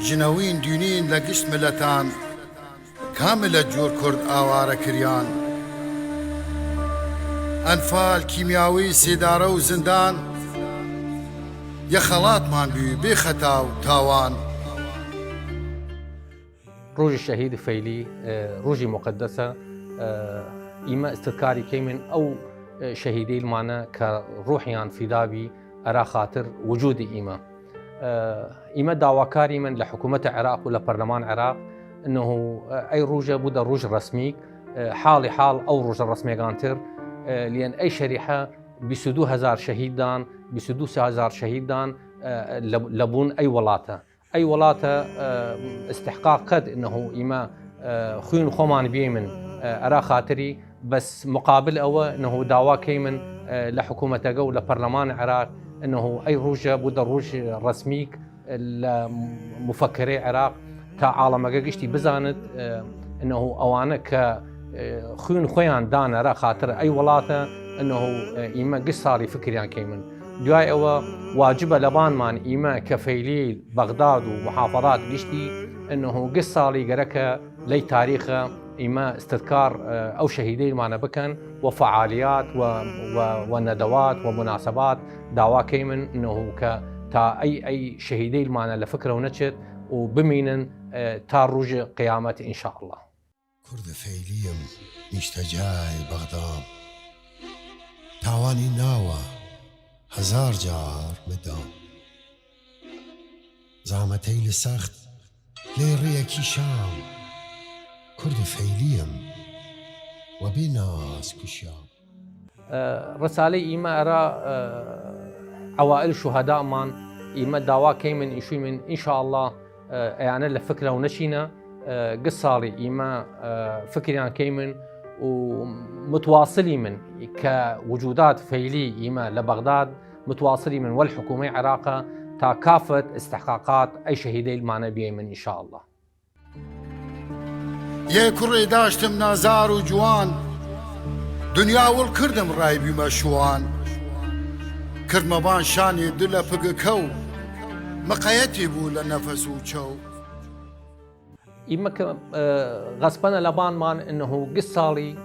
جنەوین دوینین لە گشت ملەتان کاملە جۆر کورد ئاوارە کریان ئەنفال کیمیاوی سێدارە و زندان یە خەڵاتمان بووی بێ خەتا و تاوان. روج الشهيد فيلي روجي مقدسة إما استذكاري كيمن أو شهيدي المعنى كروحيان في دابي أرى خاطر وجود إما دعوكاري من لحكومة العراق ولا برلمان العراق إنه أي روجة بودا روج رسمي حالي حال أو روج الرسمي غانتر لأن أي شريحة بسدو 1000 شهيدان بسدو 3000 شهيدان لبون أي ولاته أي ولاته استحقاق قد إنه إما خوين خومان بيمن أرى خاطري بس مقابل أو إنه دعوة كيمن لحكومة جو لبرلمان العراق إنه أي روجة بودا روج رسميك لمفكري العراق كعالم جيشتي بزانت إنه أوانا كخوين خويان دان أرى خاطر أي ولاته إنه إما قصاري فكريان كيمن دوای ئەوە واجبە لەبانمان ئیمە کە فەیلی بەغداد و محافظات گشتی ئەنه گشت ساڵی گەرەکە لی تاریخە ئیمە استذكار ئەو شەهیدەیمانە بکەن وفعالیات وندەوات ومناسبات داواکەی من ئەنه کە تا ئەی شەهیدەیمانە لە فکرەوە نەچێت و بمینن تا ڕۆژی قیامەت ئین شاء الله. کورد فەیلیم نیشتەجای بەغداد تاوانی ناوە 1000 جار مدام زعمتي لسخت ليريكي شام كرد فيليم وبناس كشام. رسالة إيما أرى عوائل شهداء من إيما دعوا كيمن إشوي من إن شاء الله يعني لفكرة ونشينا قصالي إيما فكرة كيمن ومتواصلي من كوجودات فيلي إيما لبغداد متواصلي من والحكومة العراقية تا كافة استحقاقات أي شهيدي المعنى بيمن إن شاء الله. يا كري داشتم نازار وجوان دنيا والكردم رايبي مشوان كرد مبان شاني دل فقكو مقايتي بو لنفس وشو إما غصبنا لبان مان إنه قصالي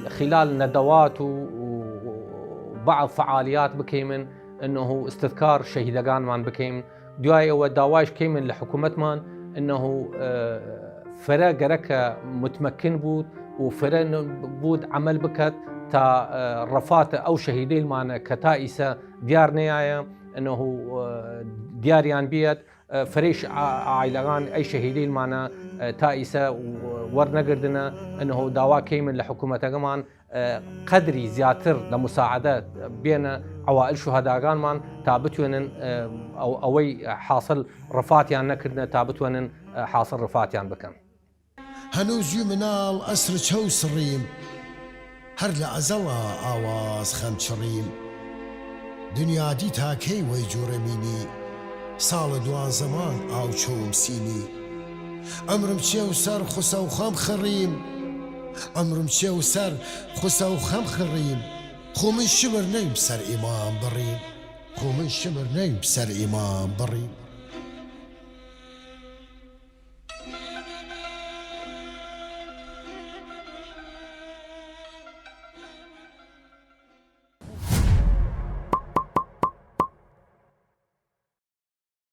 خلال ندوات وبعض فعاليات بكيمن إنه استذكار شهيدان مان بكيمن دواي ودواش كيمن لحكومة مان إنه فرا جرك متمكن بود وفرا بود عمل بكت تا رفات أو شهيدين معنا كتائسة ديار نهاية إنه دياريان بيت فريش عائلان أي شهيدين معنا تائسة ورنقردنا إنه دعوة كيمن لحكومة كمان قدري زياتر لمساعدات بين عوائل شهداء من تابتون أو أوي حاصل رفاتيان نكردنا تابتون حاصل رفاتيان بكن. هنوز يمنال أسر شو سريم هر لعزلا آواز خم شريم دنيا ديتها كي ويجورميني سال دوان زمان أو شوم سيني أمرم شو سر خسو خم خريم أمرم شو سر خسو خم خريم خو من شمر نيم سر إمام بريم خو من شمر نيم سر إمام بريم